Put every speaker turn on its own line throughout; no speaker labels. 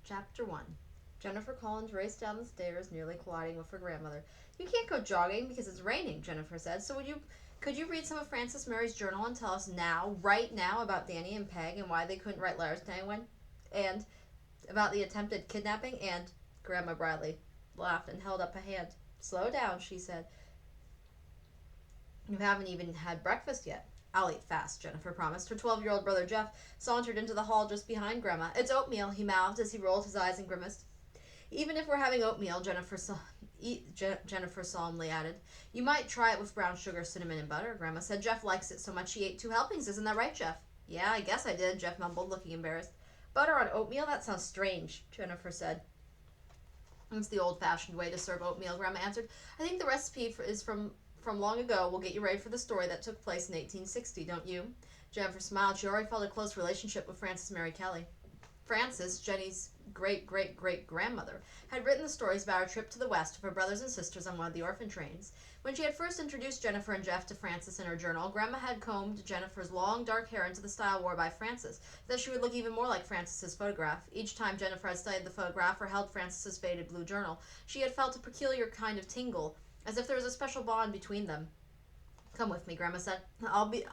Chapter 1. Jennifer Collins raced down the stairs, nearly colliding with her grandmother. "You can't go jogging because it's raining," Jennifer said. "So could you read some of Frances Mary's journal and tell us now, right now, about Danny and Peg and why they couldn't write letters to anyone? And about the attempted kidnapping?" And Grandma Bradley laughed and held up a hand. "Slow down," she said. "You haven't even had breakfast yet." "I'll eat fast," Jennifer promised. Her 12-year-old brother Jeff sauntered into the hall just behind Grandma. "It's oatmeal," he mouthed as he rolled his eyes and grimaced. "Even if we're having oatmeal," Jennifer solemnly added. "You might try it with brown sugar, cinnamon, and butter," Grandma said. "Jeff likes it so much he ate 2 helpings. Isn't that right, Jeff?" "Yeah, I guess I did," Jeff mumbled, looking embarrassed. "Butter on oatmeal? That sounds strange," Jennifer said. "It's the old-fashioned way to serve oatmeal," Grandma answered. "I think the recipe is from long ago. We'll get you ready for the story that took place in 1860, don't you?" Jennifer smiled. She already felt a close relationship with Frances Mary Kelly. Frances, Jenny's great-great-great-grandmother, had written the stories about her trip to the West with her brothers and sisters on one of the orphan trains. When she had first introduced Jennifer and Jeff to Frances in her journal, Grandma had combed Jennifer's long dark hair into the style worn by Frances, so that she would look even more like Frances's photograph. Each time Jennifer had studied the photograph or held Frances's faded blue journal, she had felt a peculiar kind of tingle, as if there was a special bond between them. "Come with me," Grandma said. I'll be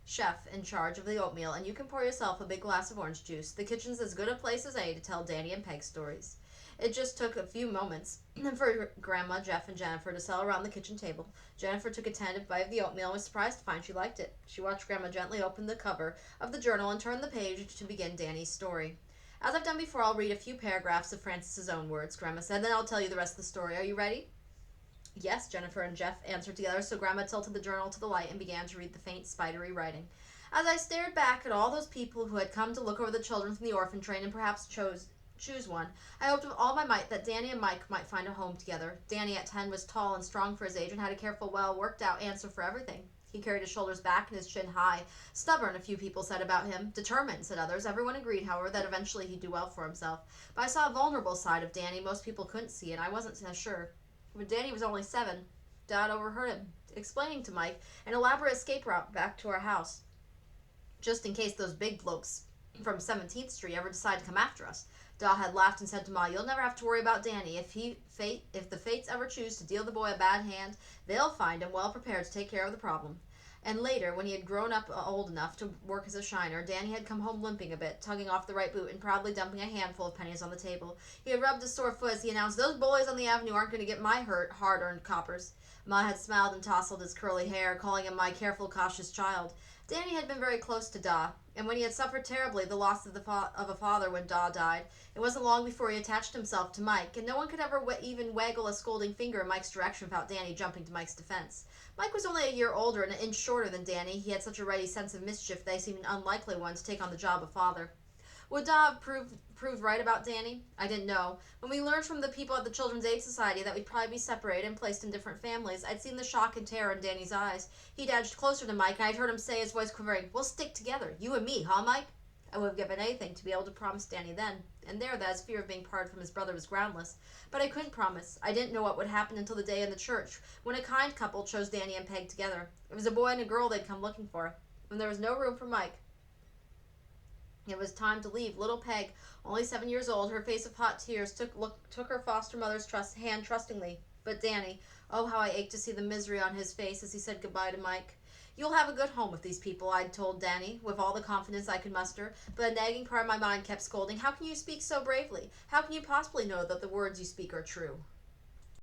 chef in charge of the oatmeal, and you can pour yourself a big glass of orange juice. The kitchen's as good a place as any to tell Danny and Peg stories." It just took a few moments for Grandma, Jeff, and Jennifer to settle around the kitchen table. Jennifer took a tentative bite of the oatmeal and was surprised to find she liked it. She watched Grandma gently open the cover of the journal and turn the page to begin Danny's story. "As I've done before, I'll read a few paragraphs of Frances's own words," Grandma said. "Then I'll tell you the rest of the story. Are you ready?" "Yes," Jennifer and Jeff answered together, so Grandma tilted the journal to the light and began to read the faint, spidery writing. "As I stared back at all those people who had come to look over the children from the orphan train and perhaps choose one, I hoped with all my might that Danny and Mike might find a home together. Danny at 10 was tall and strong for his age and had a careful, well-worked-out answer for everything. He carried his shoulders back and his chin high. Stubborn, a few people said about him. Determined, said others. Everyone agreed, however, that eventually he'd do well for himself. But I saw a vulnerable side of Danny most people couldn't see, and I wasn't as sure. When Danny was only 7, Dad overheard him explaining to Mike an elaborate escape route back to our house, just in case those big blokes from 17th Street ever decide to come after us. Da had laughed and said to Ma, "You'll never have to worry about Danny. If the fates ever choose to deal the boy a bad hand, they'll find him well prepared to take care of the problem." And later, when he had grown up old enough to work as a shiner, Danny had come home limping a bit, tugging off the right boot and proudly dumping a handful of pennies on the table. He had rubbed his sore foot as he announced, "Those boys on the avenue aren't going to get my hard-earned coppers." Ma had smiled and tousled his curly hair, calling him "my careful, cautious child." Danny had been very close to Da, and when he had suffered terribly the loss of a father when Da died, it wasn't long before he attached himself to Mike, and no one could ever even waggle a scolding finger in Mike's direction without Danny jumping to Mike's defense. Mike was only a year older and an inch shorter than Danny. He had such a ready sense of mischief that he seemed an unlikely one to take on the job of father. Would Da have proved right about Danny? I didn't know. When we learned from the people at the Children's Aid Society that we'd probably be separated and placed in different families, I'd seen the shock and terror in Danny's eyes. He'd edged closer to Mike, and I'd heard him say, his voice quivering, "We'll stick together, you and me, huh, Mike?" I would have given anything to be able to promise Danny then, and there that his fear of being parted from his brother was groundless. But I couldn't promise. I didn't know what would happen until the day in the church, when a kind couple chose Danny and Peg together. It was a boy and a girl they'd come looking for. When there was no room for Mike, it was time to leave. Little Peg, only 7 years old, her face of hot tears, took her foster mother's hand trustingly. But Danny, oh, how I ached to see the misery on his face as he said goodbye to Mike. "You'll have a good home with these people," I'd told Danny, with all the confidence I could muster, but a nagging part of my mind kept scolding, "How can you speak so bravely? How can you possibly know that the words you speak are true?"